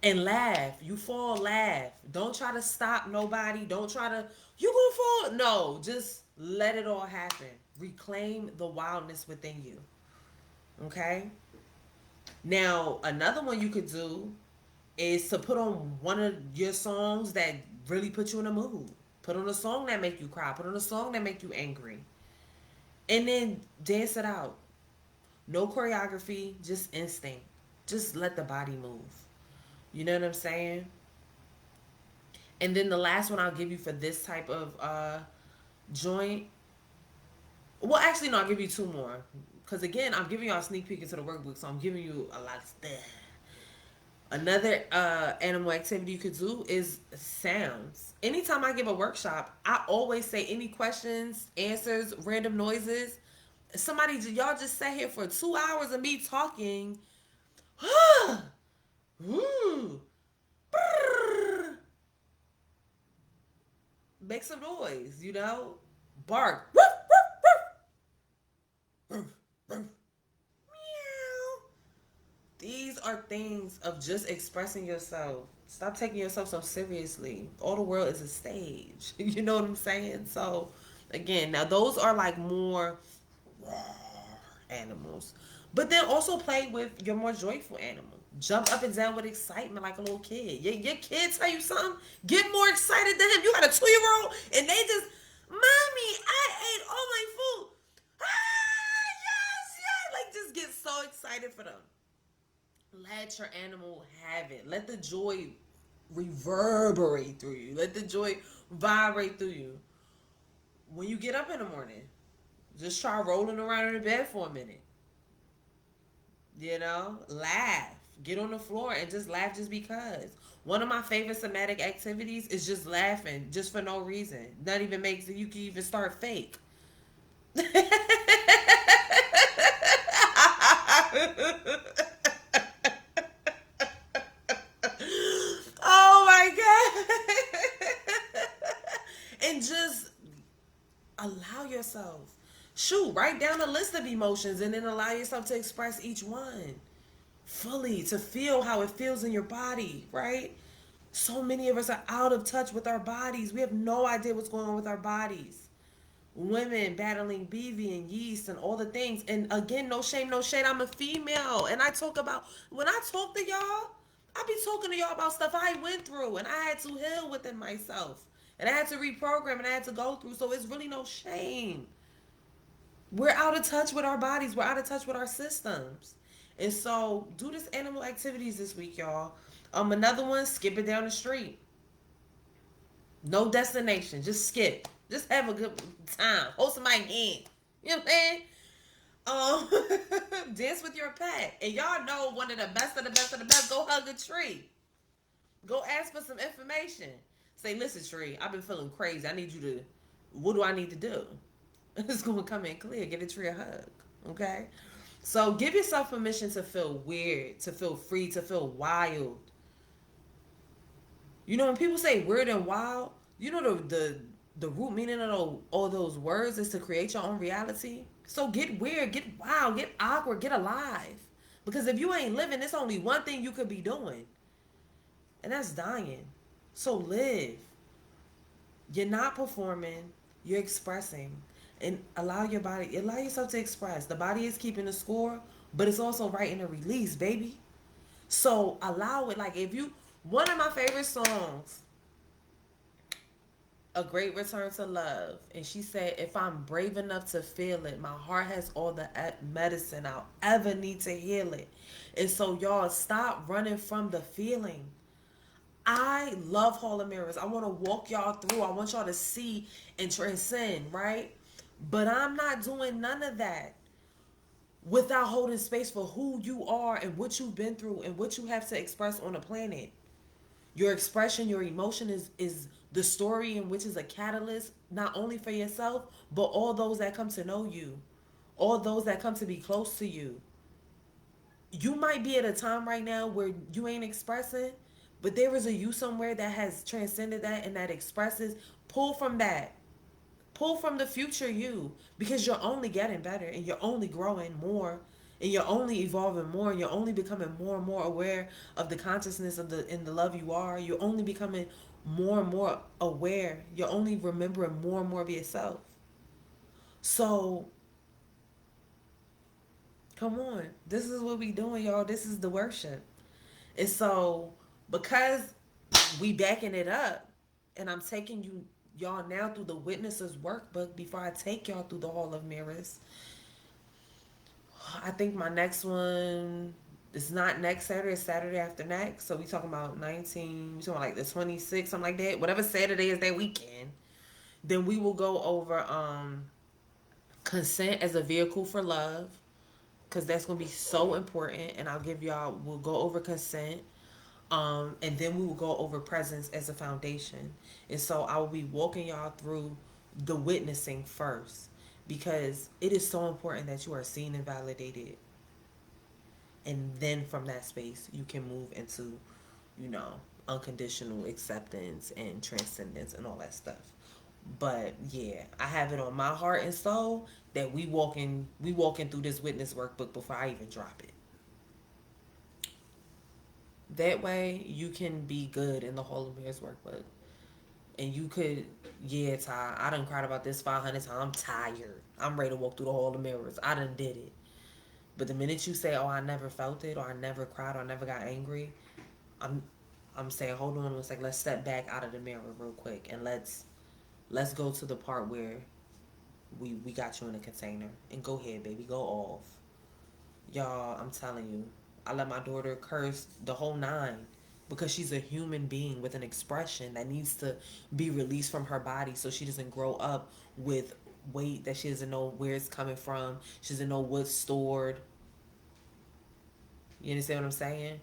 And laugh. You fall, laugh. Don't try to stop nobody. Don't try to, you gonna fall. No, just let it all happen. Reclaim the wildness within you. Okay? Now, another one you could do is to put on one of your songs that really put you in a mood. Put on a song that make you cry. Put on a song that make you angry. And then dance it out. No choreography, just instinct. Just let the body move. You know what I'm saying? And then the last one I'll give you for this type of joint. Well, actually, no, I'll give you two more. Because again, I'm giving y'all a sneak peek into the workbook, so I'm giving you a lot of stuff. Another animal activity you could do is sounds. Anytime I give a workshop, I always say any questions, answers, random noises. Somebody, y'all just sat here for 2 hours of me talking. Make some noise, you know? Bark. Meow. These are things of just expressing yourself. Stop taking yourself so seriously. All the world is a stage. You know what I'm saying? So, again, now those are like more animals. But then also play with your more joyful animal. Jump up and down with excitement like a little kid. Your kid tell you something, get more excited than him. You got a 2-year-old and they just, Mommy, I ate all my food. Ah, yes, yes. Like just get so excited for them. Let your animal have it. Let the joy reverberate through you. Let the joy vibrate through you. When you get up in the morning, just try rolling around in the bed for a minute. You know, laugh. Get on the floor and just laugh just because. One of my favorite somatic activities is just laughing, just for no reason. Not even makes it, you can even start fake. Oh my God. And just allow yourself. Shoot, write down a list of emotions and then allow yourself to express each one fully, to feel how it feels in your body, right? So many of us are out of touch with our bodies. We have no idea what's going on with our bodies. Women battling BV and yeast and all the things. And again, no shame, no shade. I'm a female. And I talk about, when I talk to y'all, I be talking to y'all about stuff I went through and I had to heal within myself. And I had to reprogram and I had to go through. So it's really no shame. We're out of touch with our bodies. We're out of touch with our systems. And so do this animal activities this week, y'all. Another one, skip it down the street. No destination. Just skip. Just have a good time. Hold somebody's hand. You know what I'm saying? Dance with your pet. And y'all know one of the best of the best of the best. Go hug a tree. Go ask for some information. Say, listen, tree, I've been feeling crazy. I need you to, what do I need to do? It's going to come in clear. Get a tree a hug. Okay? So give yourself permission to feel weird, to feel free, to feel wild. You know, when people say weird and wild, you know the root meaning of all those words is to create your own reality. So get weird, get wild, get awkward, get alive. Because if you ain't living, there's only one thing you could be doing, and that's dying. So live. You're not performing, you're expressing. And allow yourself to express. The body is keeping the score, but it's also writing a release, baby. So allow it. Like if you one of my favorite songs, A Great Return to Love. And she said, if I'm brave enough to feel it, my heart has all the medicine I'll ever need to heal it. And so y'all stop running from the feeling. I love Hall of Mirrors. I want to walk y'all through. I want y'all to see and transcend, right? But I'm not doing none of that without holding space for who you are and what you've been through and what you have to express on the planet. Your expression, your emotion is the story in which is a catalyst not only for yourself, but all those that come to know you, all those that come to be close to you. You might be at a time right now where you ain't expressing, but there is a you somewhere that has transcended that and that expresses. Pull from that. Pull from the future you, because you're only getting better and you're only growing more and you're only evolving more and you're only becoming more and more aware of the consciousness of the in the love you are. You're only becoming more and more aware. You're only remembering more and more of yourself. So come on. This is what we doing, y'all. This is the worship. And so because we backing it up and I'm taking y'all now through the witnesses workbook before I take y'all through the Hall of Mirrors. I think my next one is not next Saturday, it's Saturday after next. So we talking about 19, we talking about like the 26th, something like that. Whatever Saturday is that weekend. Then we will go over consent as a vehicle for love. Cause that's gonna be so important. And we'll go over consent. And then we will go over presence as a foundation. And so I will be walking y'all through the witnessing first because it is so important that you are seen and validated. And then from that space, you can move into, you know, unconditional acceptance and transcendence and all that stuff. But yeah, I have it on my heart and soul that we walking through this witness workbook before I even drop it. That way you can be good in the Hall of Mirrors workbook. And you could, yeah, Ty, I done cried about this 500 times. I'm tired. I'm ready to walk through the Hall of Mirrors. I done did it. But the minute you say, oh, I never felt it, or I never cried, or I never got angry, I'm I'm saying, hold on a second, let's step back out of the mirror real quick and let's go to the part where we got you in a container. And go ahead, baby, go off. Y'all, I'm telling you, I let my daughter curse the whole nine because she's a human being with an expression that needs to be released from her body so she doesn't grow up with weight that she doesn't know where it's coming from. She doesn't know what's stored. You understand what I'm saying?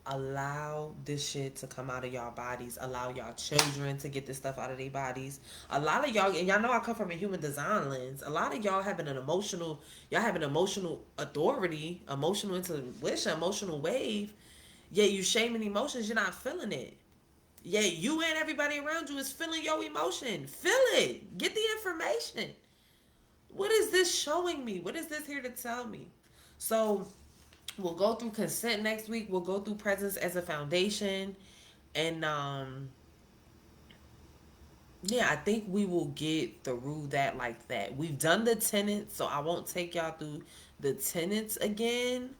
Allow this shit to come out of y'all bodies. Allow y'all children to get this stuff out of their bodies. A lot of y'all, and y'all know I come from a human design lens. A lot of y'all have an emotional authority, emotional intuition, emotional wave. Yet you shaming emotions, you're not feeling it. Yet you and everybody around you is feeling your emotion. Feel it. Get the information. What is this showing me? What is this here to tell me? So we'll go through consent next week. We'll go through presence as a foundation. And yeah, I think we will get through that like that. We've done the tenants, so I won't take y'all through the tenants again.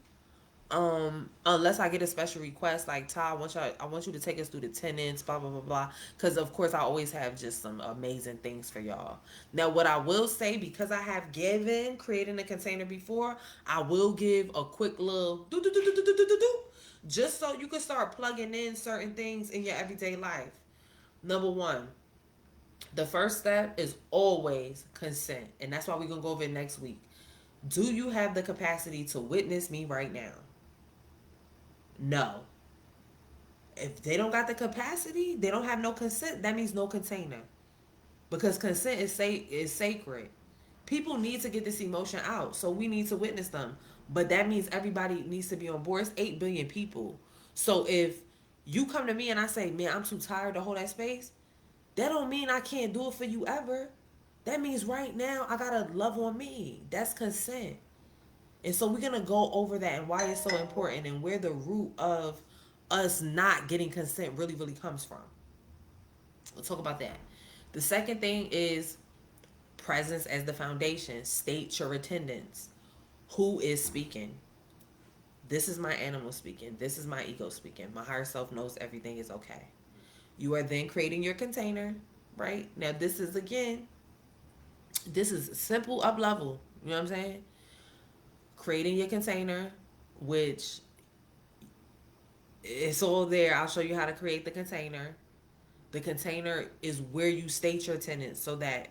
Unless I get a special request like Ty, I want you to take us through the tenants, blah blah blah blah. Because of course I always have just some amazing things for y'all. Now, what I will say, because I have given creating a container before, I will give a quick little do do do do do do do do, just so you can start plugging in certain things in your everyday life. Number one, the first step is always consent, and that's why we're gonna go over it next week. Do you have the capacity to witness me right now? No. If they don't got the capacity, they don't have no consent. That means no container, because consent is sacred. People need to get this emotion out, so we need to witness them. But that means everybody needs to be on board. It's 8 billion people. So if You come to me and I say, man, I'm too tired to hold that space. That don't mean I can't do it for you ever. That means right now I gotta love on me. That's consent. And so we're gonna go over that and why it's so important and where the root of us not getting consent really, really comes from. We'll talk about that. The second thing is presence as the foundation. State your attendance. Who is speaking? This is my animal speaking. This is my ego speaking. My higher self knows everything is okay. You are then creating your container, right? Now, this is simple up level. You know what I'm saying? Creating your container, which it's all there. I'll show you how to create the container. The container is where you state your tenets so that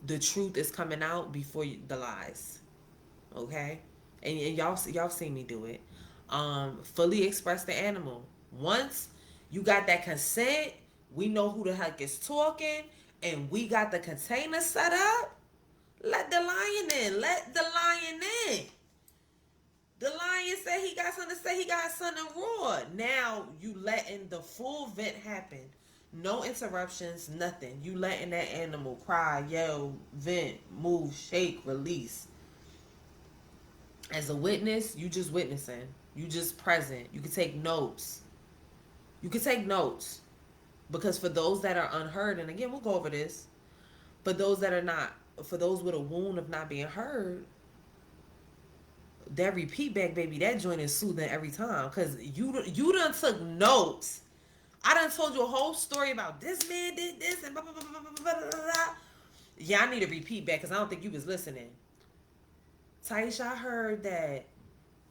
the truth is coming out before the lies. Okay? And y'all seen me do it. Fully express the animal. Once you got that consent, we know who the heck is talking, and we got the container set up. Let the lion in. Let the lion in. The lion said he got something to say. He got something to roar. Now you letting the full vent happen. No interruptions, nothing. You letting that animal cry, yell, vent, move, shake, release. As a witness, you just witnessing. You just present. You can take notes. You can take notes. Because for those that are unheard, and again, we'll go over this, for those that are not, for those with a wound of not being heard, that repeat back, baby, that joint is soothing every time. Because you done took notes. I done told you a whole story about this man did this and blah, blah, blah, blah, blah, blah, blah. Yeah, I need a repeat back because I don't think you was listening. Taisha, I heard that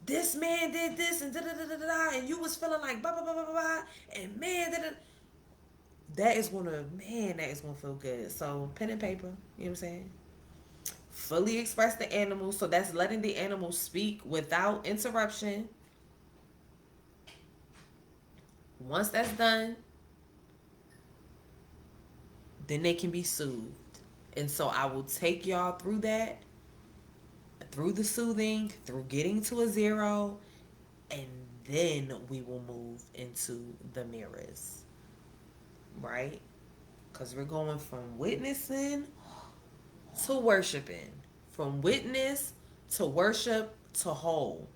this man did this and da da da da da, and you was feeling like blah blah blah blah blah, and man, that is gonna feel good. So pen and paper, you know what I'm saying? Fully express the animal, so that's letting the animal speak without interruption. Once that's done, then they can be soothed. And so I will take y'all through that, through the soothing, through getting to a zero, and then we will move into the mirrors, right? Because we're going from witnessing to worshiping, from witness to worship to whole,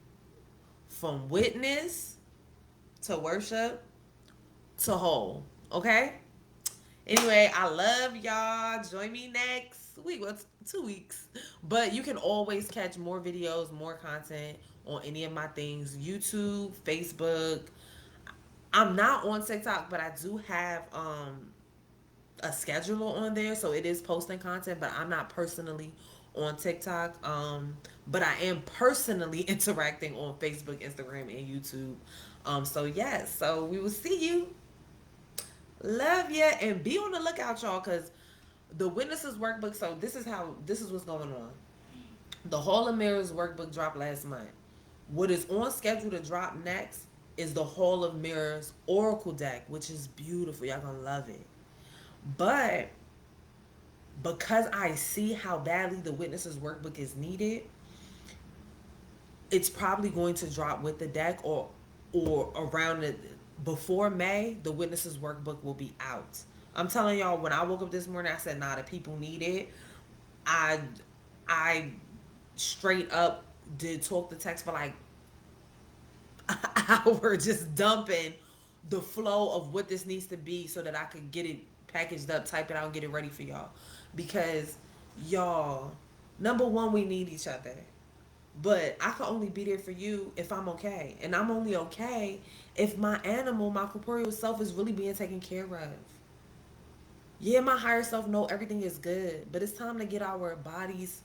from witness to worship to whole. Okay? Anyway, I love y'all. Join me next week. Well, 2 weeks. But you can always catch more videos, more content on any of my things. YouTube, Facebook. I'm not on TikTok, but I do have a schedule on there, so it is posting content, but I'm not personally on TikTok. But I am personally interacting on Facebook, Instagram, and YouTube. So yes, so we will see you. Love ya, and be on the lookout, y'all, because the witnesses workbook. So this is what's going on. The Hall of Mirrors workbook dropped last month. What is on schedule to drop next is the Hall of Mirrors Oracle deck, which is beautiful. Y'all gonna love it. But because I see how badly the witnesses workbook is needed, it's probably going to drop with the deck or around the before May, the witnesses workbook will be out. I'm telling y'all, when I woke up this morning, I said, nah, the people need it. I I straight up did talk the text for like an hour, just dumping the flow of what this needs to be so that I could get it packaged up, type it out, and get it ready for y'all. Because y'all, number one, we need each other. But I can only be there for you if I'm okay. And I'm only okay if my animal, my corporeal self is really being taken care of. Yeah, my higher self know everything is good, but it's time to get our bodies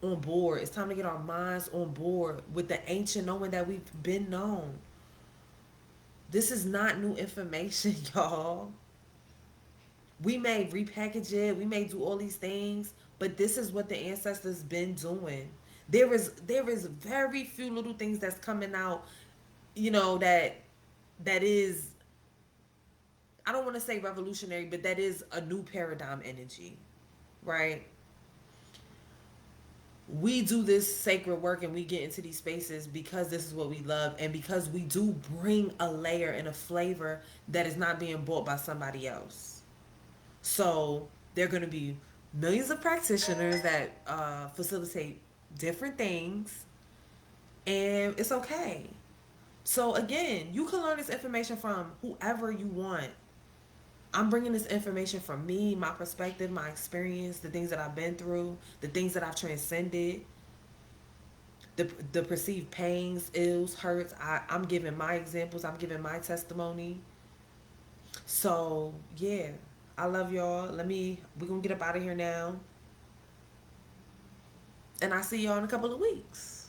on board. It's time to get our minds on board with the ancient knowing that we've been known. This is not new information, y'all. We may repackage it, we may do all these things, but this is what the ancestors been doing. There is very few little things that's coming out, that is, I don't want to say revolutionary, but that is a new paradigm energy, right? We do this sacred work and we get into these spaces because this is what we love, and because we do bring a layer and a flavor that is not being bought by somebody else. So there are going to be millions of practitioners that facilitate different things, and it's okay. So again, you can learn this information from whoever you want. I'm bringing this information from me, my perspective, my experience, the things that I've been through, the things that I've transcended, the perceived pains, ills, hurts. I'm giving my examples. I'm giving my testimony. So yeah, I love y'all. We're gonna get up out of here now, and I see y'all in a couple of weeks.